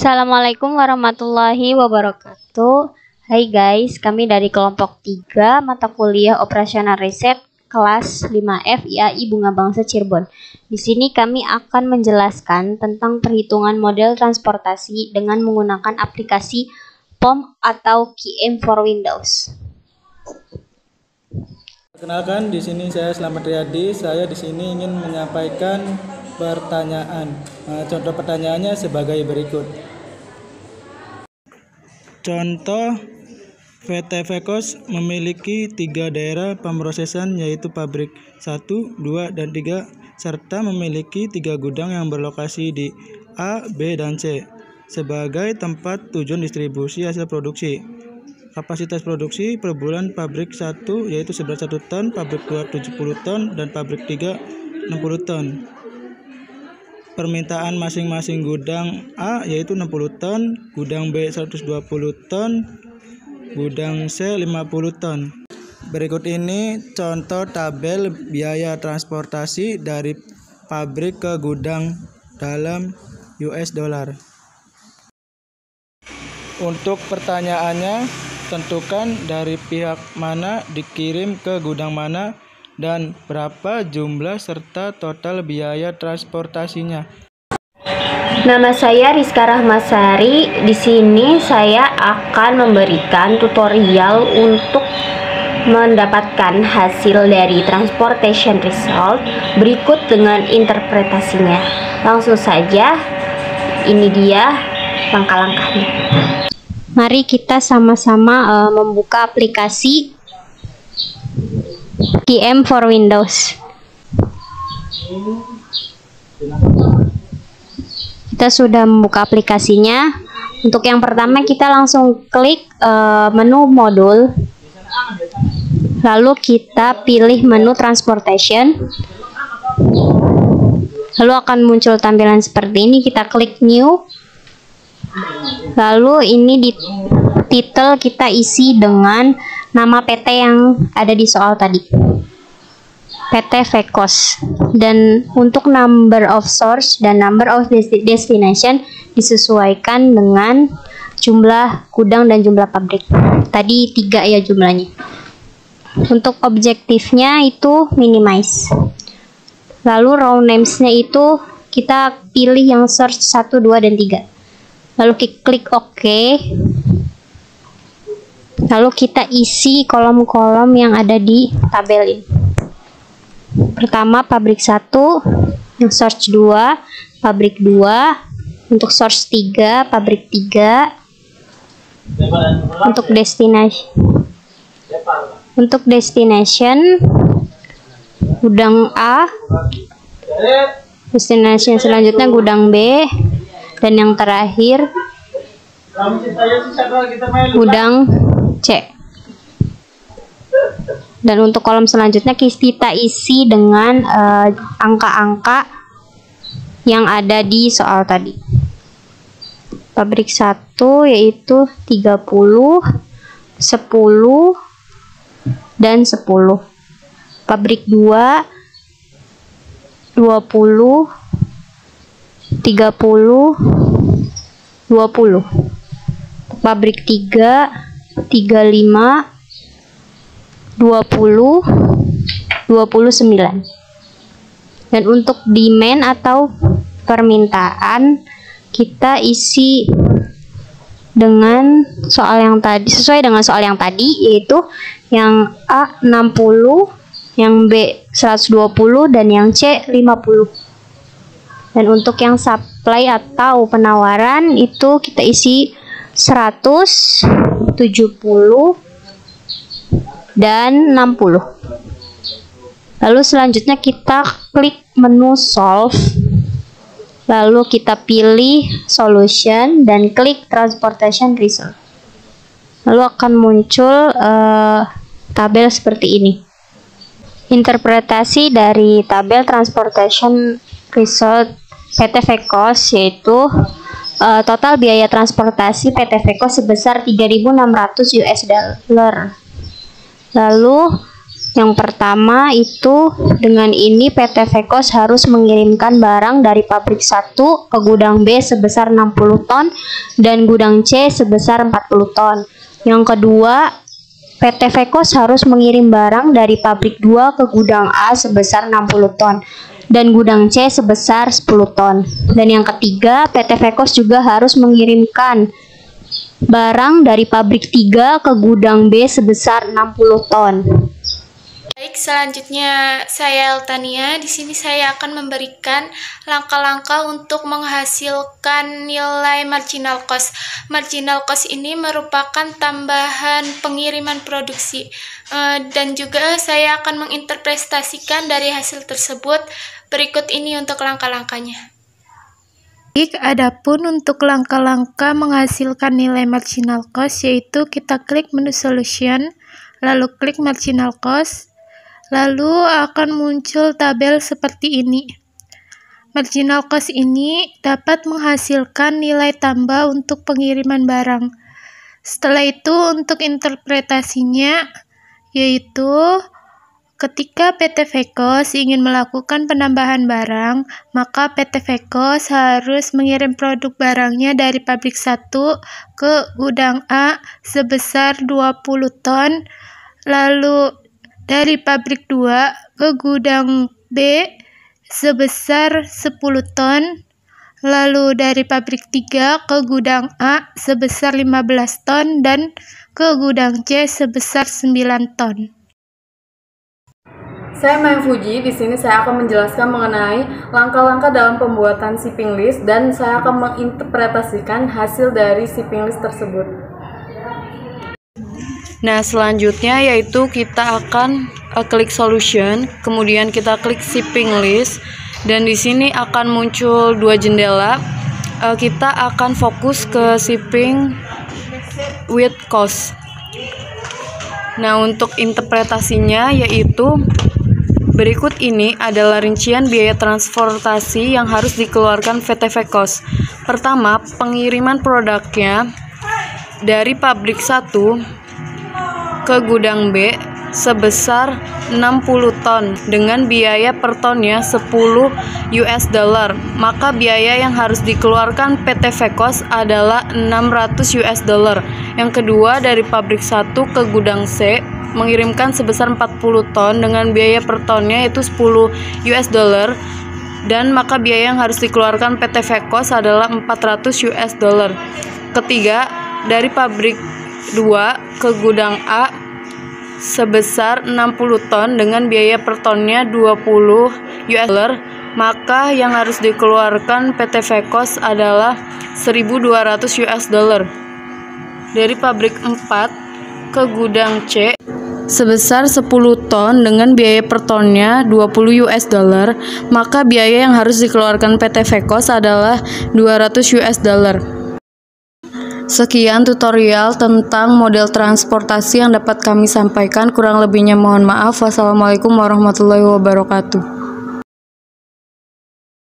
Assalamualaikum warahmatullahi wabarakatuh. Hai guys, kami dari kelompok 3 mata kuliah operasional riset kelas 5F IAI Bunga Bangsa Cirebon. Di sini kami akan menjelaskan tentang perhitungan model transportasi dengan menggunakan aplikasi POM atau QM for Windows. Perkenalkan, di sini saya Slamet Riyadi. Saya di sini ingin menyampaikan pertanyaan. Contoh pertanyaannya sebagai berikut. Contoh, PT Vekos memiliki 3 daerah pemrosesan, yaitu pabrik 1, 2, dan 3, serta memiliki 3 gudang yang berlokasi di A, B, dan C sebagai tempat tujuan distribusi hasil produksi. Kapasitas produksi per bulan pabrik 1 yaitu 11 ton, pabrik 2 70 ton, dan pabrik 3 60 ton. Permintaan masing-masing gudang A yaitu 60 ton, gudang B 120 ton, gudang C 50 ton. Berikut ini contoh tabel biaya transportasi dari pabrik ke gudang dalam US dollar. Untuk pertanyaannya, tentukan dari pihak mana dikirim ke gudang mana dan berapa jumlah serta total biaya transportasinya. Nama saya Rizka Rahmasari. Di sini saya akan memberikan tutorial untuk mendapatkan hasil dari transportation result berikut dengan interpretasinya. Langsung saja, ini dia langkah-langkahnya. Mari kita sama-sama membuka aplikasi QM for Windows. Kita sudah membuka aplikasinya. Untuk yang pertama kita langsung klik menu modul. Lalu kita pilih menu transportation. Lalu akan muncul tampilan seperti ini. Kita klik new. Lalu ini di titel kita isi dengan nama PT yang ada di soal tadi, PT Vekos. Dan untuk number of source dan number of destination disesuaikan dengan jumlah gudang dan jumlah pabrik. Tadi 3 ya jumlahnya. Untuk objektifnya itu minimize. Lalu row names-nya itu kita pilih yang search 1, 2, dan 3. Lalu klik OK. Lalu kita isi kolom-kolom yang ada di tabel ini. Pertama pabrik 1, yang search 2, pabrik 2, untuk source 3, pabrik 3. Untuk destination gudang A, destination selanjutnya gudang B, dan yang terakhir gudang C. Dan untuk kolom selanjutnya kita isi dengan angka-angka yang ada di soal tadi. Pabrik 1 yaitu 30, 10, dan 10. Pabrik 2 20, 30, 20. Pabrik 3 35, 20, 29. Dan untuk demand atau permintaan kita isi dengan soal yang tadi, sesuai dengan soal yang tadi, yaitu yang A 60, yang B 120, dan yang C 50. Dan untuk yang supply atau penawaran itu kita isi 100, 70, dan 60. Lalu selanjutnya kita klik menu solve. Lalu kita pilih solution dan klik transportation result. Lalu akan muncul tabel seperti ini. Interpretasi dari tabel transportation result PT Vekos yaitu total biaya transportasi PT Vekos sebesar 3.600 US dollar. Lalu Yang pertama itu dengan ini PT Vekos harus mengirimkan barang dari pabrik 1 ke gudang B sebesar 60 ton dan gudang C sebesar 40 ton. Yang kedua, PT Vekos harus mengirim barang dari pabrik 2 ke gudang A sebesar 60 ton dan gudang C sebesar 10 ton. Dan yang ketiga, PT Vekos juga harus mengirimkan barang dari pabrik 3 ke gudang B sebesar 60 ton. Baik, selanjutnya saya Eltania. Di sini saya akan memberikan langkah-langkah untuk menghasilkan nilai marginal cost. Marginal cost ini merupakan tambahan pengiriman produksi. Dan juga saya akan menginterpretasikan dari hasil tersebut. Berikut ini untuk langkah-langkahnya. Baik, adapun untuk langkah-langkah menghasilkan nilai marginal cost, yaitu kita klik menu solution, lalu klik marginal cost. Lalu akan muncul tabel seperti ini. Marginal cost ini dapat menghasilkan nilai tambah untuk pengiriman barang. Setelah itu untuk interpretasinya, yaitu ketika PT Vekos ingin melakukan penambahan barang, maka PT Vekos harus mengirim produk barangnya dari pabrik 1 ke gudang A sebesar 20 ton, lalu dari pabrik 2 ke gudang B sebesar 10 ton, lalu dari pabrik 3 ke gudang A sebesar 15 ton, dan ke gudang C sebesar 9 ton. Saya Maya Fuji. Di sini saya akan menjelaskan mengenai langkah-langkah dalam pembuatan shipping list dan saya akan menginterpretasikan hasil dari shipping list tersebut. Nah, selanjutnya yaitu kita akan klik solution, kemudian kita klik shipping list, dan di sini akan muncul dua jendela. Kita akan fokus ke shipping with cost. Nah, untuk interpretasinya yaitu berikut ini adalah rincian biaya transportasi yang harus dikeluarkan PT Vekos. Pertama, pengiriman produknya dari pabrik 1 ke gudang B sebesar 60 ton dengan biaya per tonnya 10 US dollar. Maka biaya yang harus dikeluarkan PT Vekos adalah 600 US dollar. Yang kedua, dari pabrik 1 ke gudang C mengirimkan sebesar 40 ton dengan biaya per tonnya yaitu 10 US dollar, dan maka biaya yang harus dikeluarkan PT Vekos adalah 400 US dollar. Ketiga, dari pabrik 2 ke gudang A sebesar 60 ton dengan biaya per tonnya 20 US dollar, maka yang harus dikeluarkan PT Vekos adalah 1.200 US dollar. Dari pabrik 4 ke gudang C sebesar 10 ton dengan biaya per tonnya 20 US dollar, maka biaya yang harus dikeluarkan PT Vekos adalah 200 US dollar. Sekian tutorial tentang model transportasi yang dapat kami sampaikan. Kurang lebihnya mohon maaf. Wassalamualaikum warahmatullahi wabarakatuh.